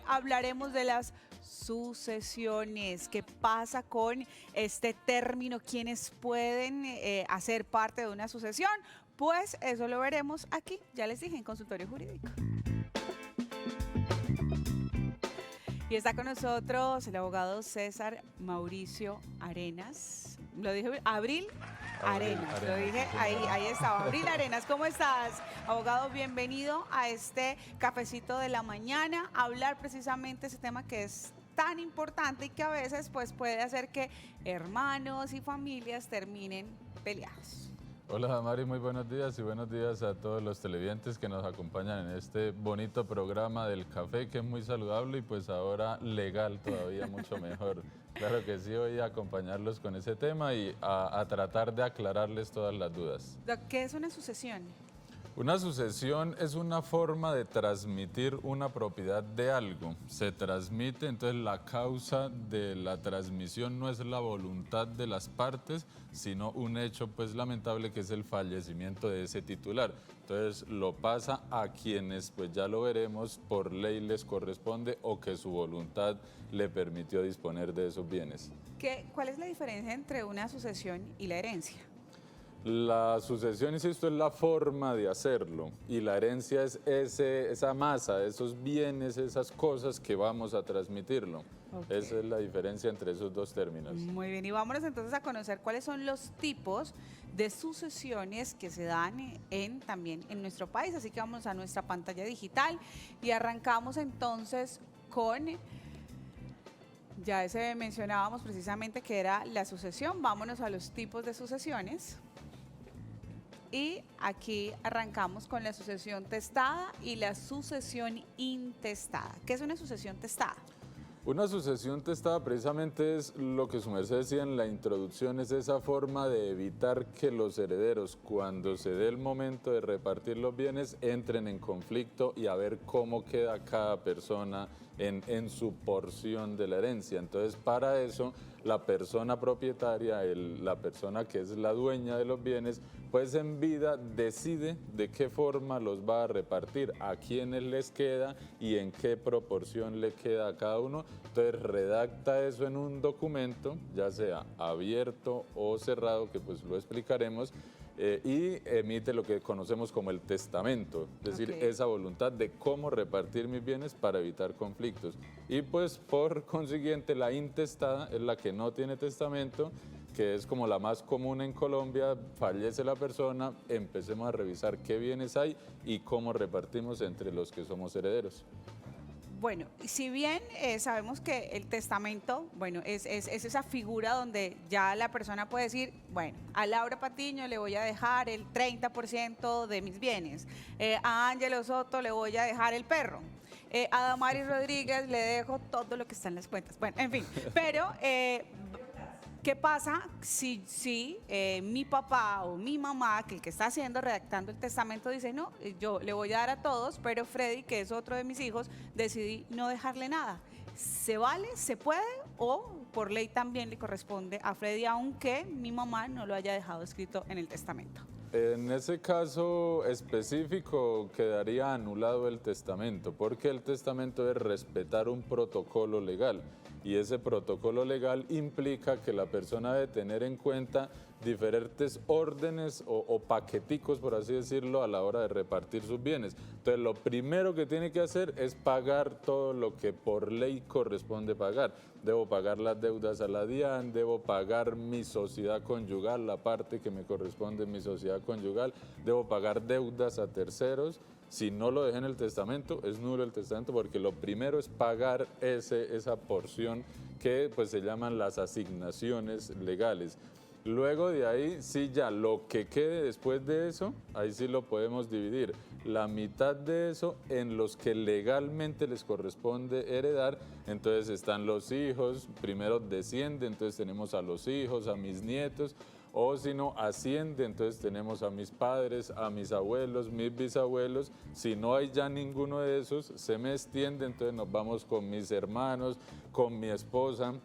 hablaremos de las sucesiones. ¿Qué pasa con este término? ¿Quiénes pueden hacer parte de una sucesión? Pues eso lo veremos aquí, ya les dije, en Consultorio Jurídico. Y está con nosotros el abogado César Mauricio Arenas. ¿Lo dije bien? Abril Arenas. Lo dije, ahí estaba. Abril Arenas, ¿cómo estás? Abogado, bienvenido a este cafecito de la mañana, a hablar precisamente ese tema que es tan importante y que a veces pues puede hacer que hermanos y familias terminen peleados. Hola Mari, muy buenos días y buenos días a todos los televidentes que nos acompañan en este bonito programa del café que es muy saludable y pues ahora legal todavía mucho mejor. Claro que sí, voy a acompañarlos con ese tema y a tratar de aclararles todas las dudas. ¿Qué es una sucesión? Una sucesión es una forma de transmitir una propiedad de algo. Se transmite, entonces la causa de la transmisión no es la voluntad de las partes, sino un hecho pues lamentable que es el fallecimiento de ese titular. Entonces lo pasa a quienes, pues ya lo veremos, por ley les corresponde o que su voluntad le permitió disponer de esos bienes. ¿Cuál es la diferencia entre una sucesión y la herencia? La sucesión, insisto, es la forma de hacerlo y la herencia es esa masa, esos bienes, esas cosas que vamos a transmitirlo. Okay. Esa es la diferencia entre esos dos términos. Muy bien, y vámonos entonces a conocer cuáles son los tipos de sucesiones que se dan también en nuestro país. Así que vamos a nuestra pantalla digital y arrancamos entonces con... Ya ese mencionábamos precisamente que era la sucesión. Vámonos a los tipos de sucesiones. Y aquí arrancamos con la sucesión testada y la sucesión intestada. ¿Qué es una sucesión testada? Una sucesión testada precisamente es lo que su merced decía en la introducción, es esa forma de evitar que los herederos, cuando se dé el momento de repartir los bienes, entren en conflicto y a ver cómo queda cada persona en su porción de la herencia. Entonces, para eso, la persona propietaria, la persona que es la dueña de los bienes, pues en vida decide de qué forma los va a repartir, a quiénes les queda y en qué proporción le queda a cada uno. Entonces redacta eso en un documento, ya sea abierto o cerrado, que pues lo explicaremos, y emite lo que conocemos como el testamento, es decir, esa voluntad de cómo repartir mis bienes para evitar conflictos. Y pues por consiguiente la intestada es la que no tiene testamento, que es como la más común en Colombia. Fallece la persona, empecemos a revisar qué bienes hay y cómo repartimos entre los que somos herederos. Bueno, si bien sabemos que el testamento, bueno, es esa figura donde ya la persona puede decir, bueno, a Laura Patiño le voy a dejar el 30% de mis bienes, a Ángelo Soto le voy a dejar el perro, a Damaris Rodríguez le dejo todo lo que está en las cuentas. Bueno, en fin, pero... ¿qué pasa si mi papá o mi mamá, que el que está redactando el testamento, dice, no, yo le voy a dar a todos, pero Freddy, que es otro de mis hijos, decidí no dejarle nada? ¿Se vale? ¿Se puede? ¿O por ley también le corresponde a Freddy, aunque mi mamá no lo haya dejado escrito en el testamento? En ese caso específico quedaría anulado el testamento, porque el testamento es respetar un protocolo legal y ese protocolo legal implica que la persona debe tener en cuenta diferentes órdenes o paqueticos, por así decirlo, a la hora de repartir sus bienes. Entonces, lo primero que tiene que hacer es pagar todo lo que por ley corresponde pagar. Debo pagar las deudas a la DIAN, debo pagar mi sociedad conyugal, la parte que me corresponde en mi sociedad conyugal, debo pagar deudas a terceros. Si no lo dejé en el testamento, es nulo el testamento, porque lo primero es pagar esa porción que pues se llaman las asignaciones legales. Luego de ahí, sí, ya lo que quede después de eso, ahí sí lo podemos dividir. La mitad de eso en los que legalmente les corresponde heredar. Entonces están los hijos, primero desciende, entonces tenemos a los hijos, a mis nietos, o si no, asciende, entonces tenemos a mis padres, a mis abuelos, mis bisabuelos. Si no hay ya ninguno de esos, se me extiende, entonces nos vamos con mis hermanos, con mi esposa,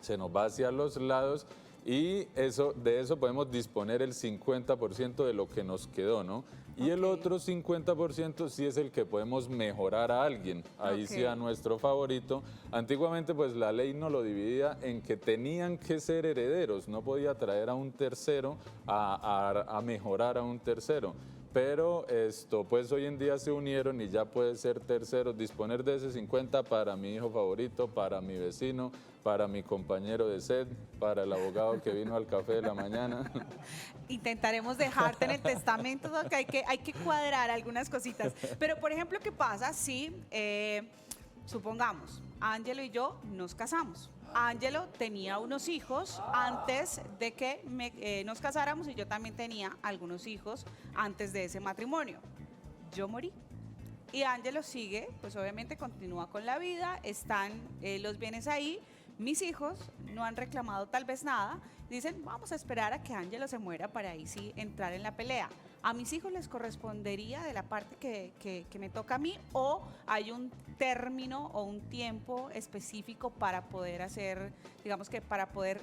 se nos va hacia los lados. Y de eso podemos disponer el 50% de lo que nos quedó, ¿no? Y el otro 50% sí es el que podemos mejorar a alguien, ahí sí a nuestro favorito. Antiguamente pues la ley no lo dividía en que tenían que ser herederos, no podía traer a un tercero a mejorar a un tercero. Pero pues hoy en día se unieron y ya puede ser terceros, disponer de ese 50 para mi hijo favorito, para mi vecino, para mi compañero de sed, para el abogado que vino al café de la mañana. Intentaremos dejarte en el testamento, que hay que cuadrar algunas cositas. Pero, por ejemplo, ¿qué pasa si, supongamos, Ángelo y yo nos casamos? Ángelo tenía unos hijos antes de que nos casáramos y yo también tenía algunos hijos antes de ese matrimonio. Yo morí. Y Ángelo sigue, pues obviamente continúa con la vida, están los bienes ahí. Mis hijos no han reclamado tal vez nada, dicen vamos a esperar a que Ángelo se muera para ahí sí entrar en la pelea. ¿A mis hijos les correspondería de la parte que me toca a mí o hay un término o un tiempo específico para poder hacer, digamos que para poder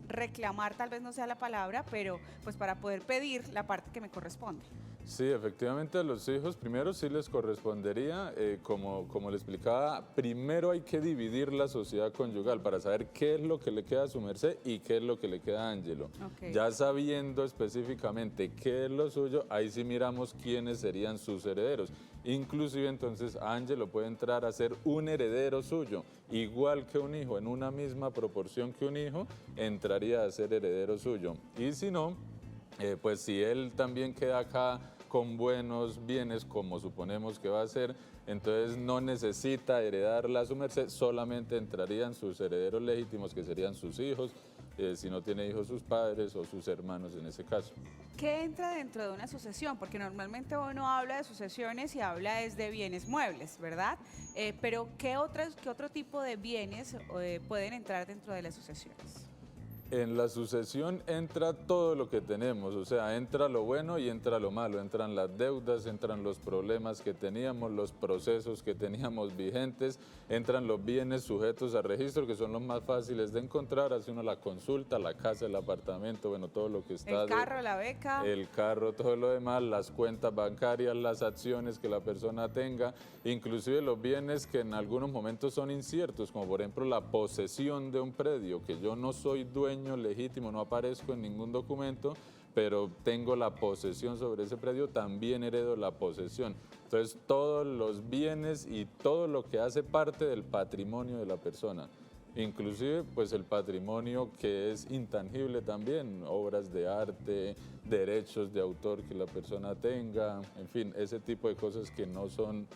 reclamar, tal vez no sea la palabra, pero pues para poder pedir la parte que me corresponde? Sí, efectivamente a los hijos primero sí les correspondería, como le explicaba, primero hay que dividir la sociedad conyugal para saber qué es lo que le queda a su merced y qué es lo que le queda a Ángelo. Ya sabiendo específicamente qué es lo suyo, ahí sí miramos quiénes serían sus herederos. Inclusive entonces Ángelo puede entrar a ser un heredero suyo, igual que un hijo, en una misma proporción que un hijo, entraría a ser heredero suyo. Y si no, pues si él también queda acá con buenos bienes, como suponemos que va a ser, entonces no necesita heredarla a su merced, solamente entrarían sus herederos legítimos, que serían sus hijos, si no tiene hijos sus padres o sus hermanos en ese caso. ¿Qué entra dentro de una sucesión? Porque normalmente uno habla de sucesiones y habla es de bienes muebles, ¿verdad? Pero ¿qué otro tipo de bienes pueden entrar dentro de las sucesiones? En la sucesión entra todo lo que tenemos, o sea, entra lo bueno y entra lo malo, entran las deudas, entran los problemas que teníamos, los procesos que teníamos vigentes, entran los bienes sujetos a registro, que son los más fáciles de encontrar, hace uno la consulta, la casa, el apartamento, bueno, todo lo que está. El carro, la beca. El carro, todo lo demás, las cuentas bancarias, las acciones que la persona tenga, inclusive los bienes que en algunos momentos son inciertos, como por ejemplo la posesión de un predio, que yo no soy dueño legítimo, no aparezco en ningún documento, pero tengo la posesión sobre ese predio, también heredo la posesión. Entonces, todos los bienes y todo lo que hace parte del patrimonio de la persona, inclusive pues el patrimonio que es intangible también, obras de arte, derechos de autor que la persona tenga, en fin, ese tipo de cosas que no son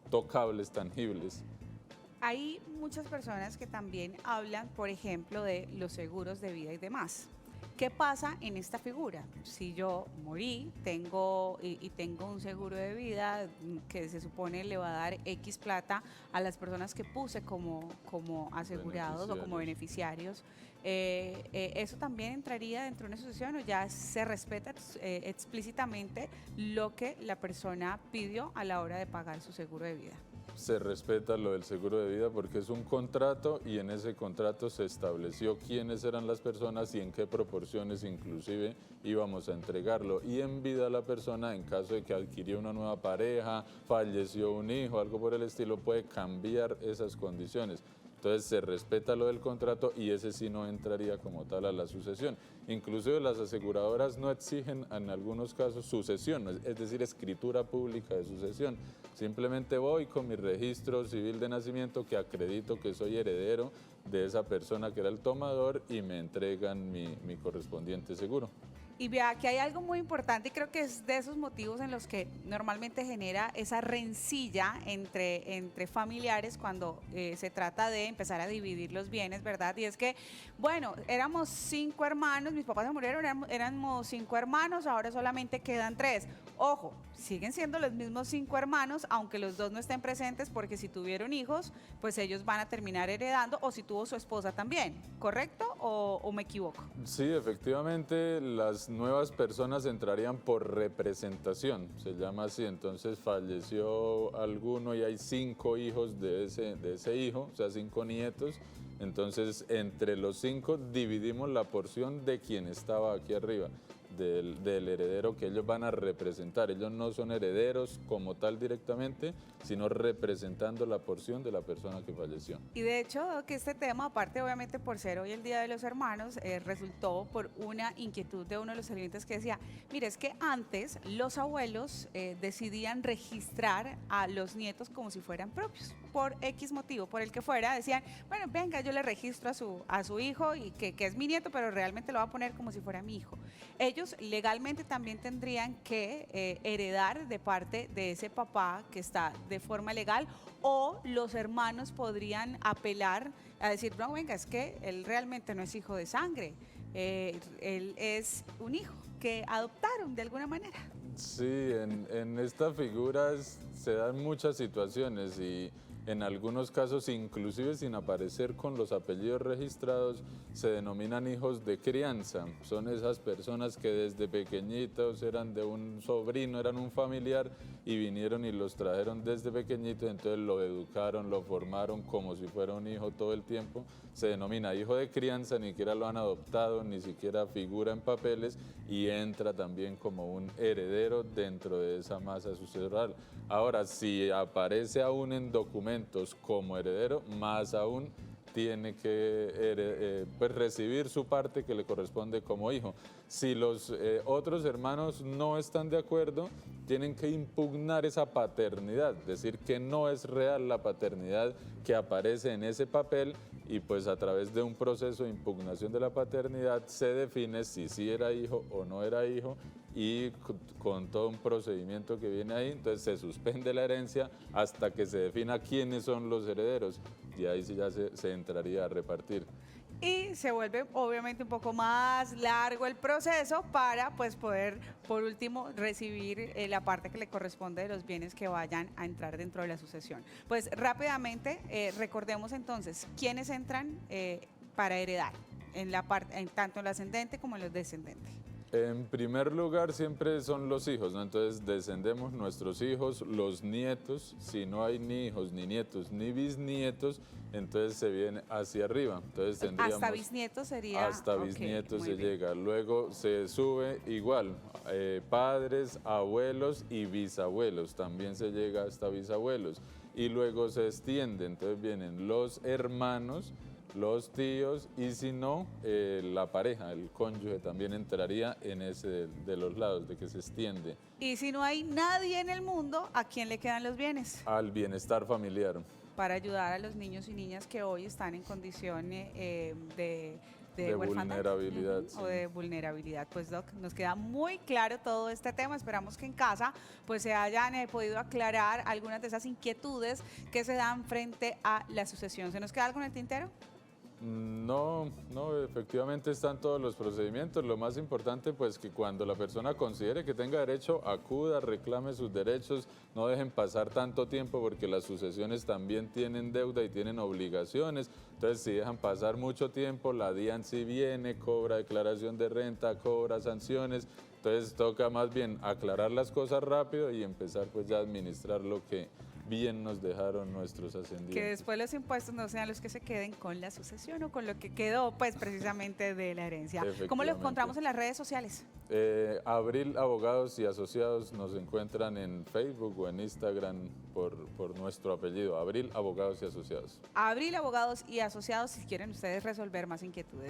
tocables, tangibles. Hay muchas personas que también hablan, por ejemplo, de los seguros de vida y demás. ¿Qué pasa en esta figura? Si yo morí, tengo un seguro de vida que se supone le va a dar X plata a las personas que puse como asegurados o como beneficiarios, ¿eso también entraría dentro de una sucesión o ya se respeta explícitamente lo que la persona pidió a la hora de pagar su seguro de vida? Se respeta lo del seguro de vida porque es un contrato y en ese contrato se estableció quiénes eran las personas y en qué proporciones inclusive íbamos a entregarlo. Y en vida la persona, en caso de que adquirió una nueva pareja, falleció un hijo, algo por el estilo, puede cambiar esas condiciones. Entonces se respeta lo del contrato y ese sí no entraría como tal a la sucesión. Inclusive las aseguradoras no exigen en algunos casos sucesión, es decir, escritura pública de sucesión. Simplemente voy con mi registro civil de nacimiento que acredito que soy heredero de esa persona que era el tomador y me entregan mi correspondiente seguro. Y vea que hay algo muy importante y creo que es de esos motivos en los que normalmente genera esa rencilla entre familiares cuando se trata de empezar a dividir los bienes, ¿verdad? Y es que, bueno, éramos 5 hermanos, mis papás se murieron, éramos 5 hermanos, ahora solamente quedan 3. Ojo, siguen siendo los mismos 5 hermanos, aunque los dos no estén presentes, porque si tuvieron hijos, pues ellos van a terminar heredando, o si tuvo su esposa también, ¿correcto? ¿O me equivoco? Sí, efectivamente, las nuevas personas entrarían por representación, se llama así. Entonces falleció alguno y hay 5 hijos de ese hijo, o sea, 5 nietos. Entonces, entre los 5 dividimos la porción de quien estaba aquí arriba, del heredero que ellos van a representar. Ellos no son herederos como tal directamente, sino representando la porción de la persona que falleció. Y de hecho que este tema, aparte obviamente por ser hoy el Día de los Hermanos, resultó por una inquietud de uno de los clientes que decía, mire, es que antes los abuelos decidían registrar a los nietos como si fueran propios, por X motivo, por el que fuera, decían, bueno, venga, yo le registro a su hijo, y que es mi nieto, pero realmente lo va a poner como si fuera mi hijo. Ellos legalmente también tendrían que heredar de parte de ese papá que está de forma legal, o los hermanos podrían apelar a decir, no, venga, es que él realmente no es hijo de sangre, él es un hijo que adoptaron de alguna manera. Sí, en estas figuras se dan muchas situaciones y en algunos casos, inclusive sin aparecer con los apellidos registrados, se denominan hijos de crianza. Son esas personas que desde pequeñitos eran de un sobrino, eran un familiar y vinieron y los trajeron desde pequeñitos, entonces lo educaron, lo formaron como si fuera un hijo todo el tiempo. Se denomina hijo de crianza, ni siquiera lo han adoptado, ni siquiera figura en papeles y entra también como un heredero dentro de esa masa sucesoral. Ahora, si aparece aún en documentos como heredero, más aún tiene que pues recibir su parte que le corresponde como hijo. Si los otros hermanos no están de acuerdo, tienen que impugnar esa paternidad, decir que no es real la paternidad que aparece en ese papel, y pues a través de un proceso de impugnación de la paternidad se define si sí era hijo o no era hijo, y con todo un procedimiento que viene ahí, entonces se suspende la herencia hasta que se defina quiénes son los herederos, y ahí sí ya se entraría a repartir. Y se vuelve obviamente un poco más largo el proceso para pues poder por último recibir la parte que le corresponde de los bienes que vayan a entrar dentro de la sucesión. Pues rápidamente recordemos entonces quiénes entran para heredar en la parte, tanto en el ascendente como en los descendentes. En primer lugar siempre son los hijos, ¿no? Entonces descendemos nuestros hijos, los nietos. Si no hay ni hijos, ni nietos, ni bisnietos, entonces se viene hacia arriba. Entonces tendríamos hasta bisnietos sería. hasta bisnietos se llega. Luego se sube igual, padres, abuelos y bisabuelos. También se llega hasta bisabuelos. Y luego se extiende, entonces vienen los hermanos, los tíos, y si no, la pareja, el cónyuge también entraría en ese de los lados, de que se extiende. Y si no hay nadie en el mundo, ¿a quién le quedan los bienes? Al bienestar familiar. Para ayudar a los niños y niñas que hoy están en condición de vulnerabilidad. O de vulnerabilidad. Pues Doc, nos queda muy claro todo este tema. Esperamos que en casa pues se hayan podido aclarar algunas de esas inquietudes que se dan frente a la sucesión. ¿Se nos queda algo en el tintero? No, efectivamente están todos los procedimientos. Lo más importante, pues, que cuando la persona considere que tenga derecho, acuda, reclame sus derechos, no dejen pasar tanto tiempo porque las sucesiones también tienen deuda y tienen obligaciones. Entonces, si dejan pasar mucho tiempo, la DIAN sí viene, cobra declaración de renta, cobra sanciones. Entonces, toca más bien aclarar las cosas rápido y empezar pues ya a administrar lo que bien nos dejaron nuestros ascendientes. Que después los impuestos no sean los que se queden con la sucesión o con lo que quedó pues precisamente de la herencia. ¿Cómo lo encontramos en las redes sociales? Abril Abogados y Asociados, nos encuentran en Facebook o en Instagram por nuestro apellido, Abril Abogados y Asociados. Abril Abogados y Asociados, si quieren ustedes resolver más inquietudes.